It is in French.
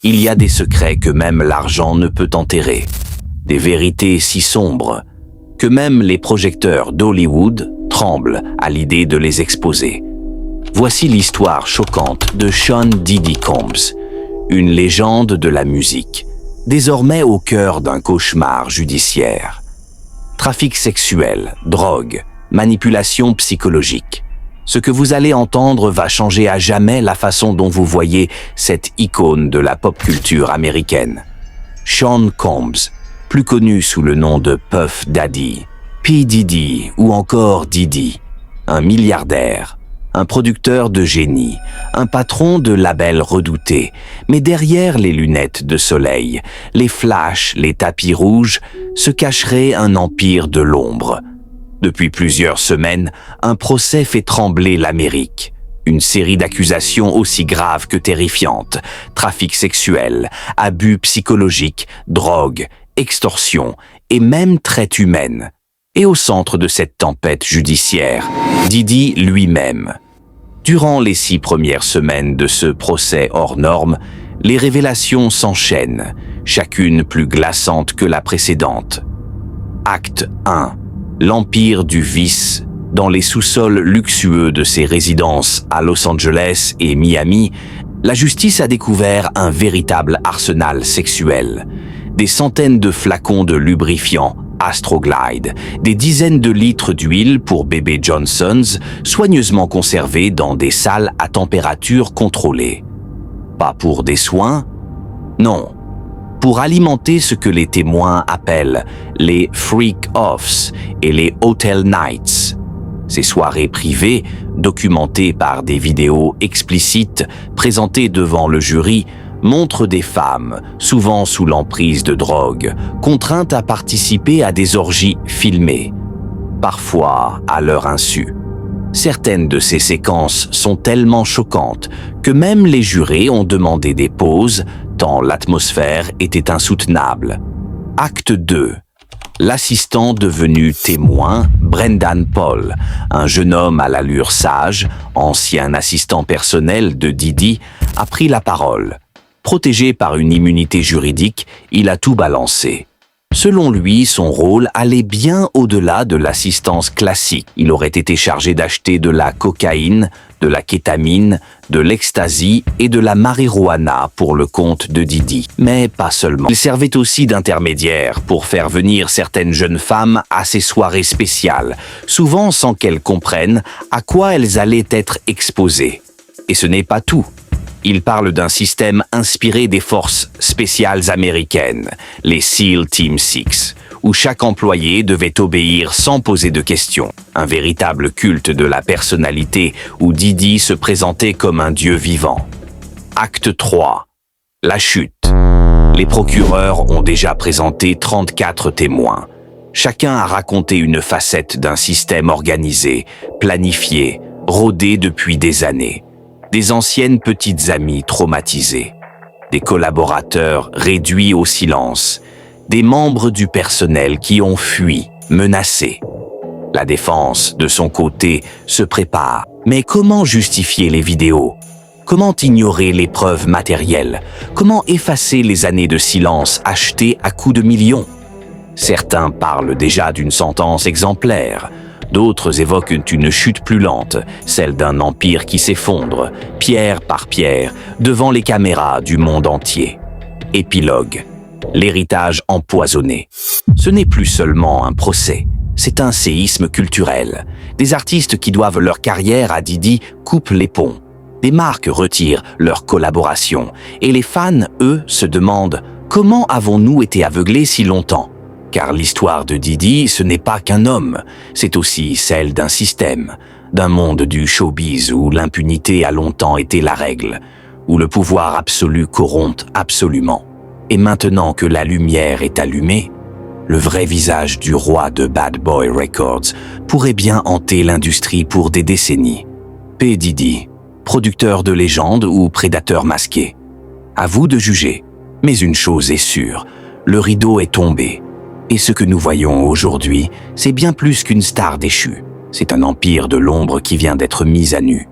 Il y a des secrets que même l'argent ne peut enterrer. Des vérités si sombres que même les projecteurs d'Hollywood tremblent à l'idée de les exposer. Voici l'histoire choquante de Sean Diddy Combs, une légende de la musique, désormais au cœur d'un cauchemar judiciaire. Trafic sexuel, drogue, manipulation psychologique. Ce que vous allez entendre va changer à jamais la façon dont vous voyez cette icône de la pop culture américaine. Sean Combs, plus connu sous le nom de Puff Daddy, P. Diddy ou encore Diddy, un milliardaire, un producteur de génie, un patron de label redouté, mais derrière les lunettes de soleil, les flashs, les tapis rouges, se cacherait un empire de l'ombre. Depuis plusieurs semaines, un procès fait trembler l'Amérique. Une série d'accusations aussi graves que terrifiantes. Trafic sexuel, abus psychologiques, drogue, extorsion et même traite humaine. Et au centre de cette tempête judiciaire, Diddy lui-même. Durant les 6 premières semaines de ce procès hors norme, les révélations s'enchaînent, chacune plus glaçante que la précédente. Acte 1. L'empire du vice. Dans les sous-sols luxueux de ses résidences à Los Angeles et Miami, la justice a découvert un véritable arsenal sexuel. Des centaines de flacons de lubrifiant Astroglide, des dizaines de litres d'huile pour bébé Johnson's, soigneusement conservés dans des salles à température contrôlée. Pas pour des soins? Non. Pour alimenter ce que les témoins appellent les freak-offs et les hotel nights. Ces soirées privées, documentées par des vidéos explicites présentées devant le jury, montrent des femmes, souvent sous l'emprise de drogue, contraintes à participer à des orgies filmées, parfois à leur insu. Certaines de ces séquences sont tellement choquantes que même les jurés ont demandé des pauses, tant l'atmosphère était insoutenable. Acte 2. L'assistant devenu témoin, Brendan Paul, un jeune homme à l'allure sage, ancien assistant personnel de Diddy, a pris la parole. Protégé par une immunité juridique, il a tout balancé. Selon lui, son rôle allait bien au-delà de l'assistance classique. Il aurait été chargé d'acheter de la cocaïne, de la kétamine, de l'ecstasy et de la marijuana pour le compte de Diddy. Mais pas seulement. Il servait aussi d'intermédiaire pour faire venir certaines jeunes femmes à ces soirées spéciales, souvent sans qu'elles comprennent à quoi elles allaient être exposées. Et ce n'est pas tout. Il parle d'un système inspiré des forces spéciales américaines, les SEAL Team 6, où chaque employé devait obéir sans poser de questions. Un véritable culte de la personnalité où Diddy se présentait comme un dieu vivant. Acte 3. La chute. Les procureurs ont déjà présenté 34 témoins. Chacun a raconté une facette d'un système organisé, planifié, rodé depuis des années. Des anciennes petites amies traumatisées, des collaborateurs réduits au silence, des membres du personnel qui ont fui, menacés. La défense, de son côté, se prépare. Mais comment justifier les vidéos? Comment ignorer les preuves matérielles? Comment effacer les années de silence achetées à coups de millions? Certains parlent déjà d'une sentence exemplaire. D'autres évoquent une chute plus lente, celle d'un empire qui s'effondre, pierre par pierre, devant les caméras du monde entier. Épilogue. L'héritage empoisonné. Ce n'est plus seulement un procès, c'est un séisme culturel. Des artistes qui doivent leur carrière à Diddy coupent les ponts. Des marques retirent leur collaboration. Et les fans, eux, se demandent « Comment avons-nous été aveuglés si longtemps ?» Car l'histoire de Diddy, ce n'est pas qu'un homme, c'est aussi celle d'un système, d'un monde du showbiz où l'impunité a longtemps été la règle, où le pouvoir absolu corrompt absolument. Et maintenant que la lumière est allumée, le vrai visage du roi de Bad Boy Records pourrait bien hanter l'industrie pour des décennies. P. Diddy, producteur de légende ou prédateur masqué. À vous de juger, mais une chose est sûre, le rideau est tombé. Et ce que nous voyons aujourd'hui, c'est bien plus qu'une star déchue. C'est un empire de l'ombre qui vient d'être mis à nu.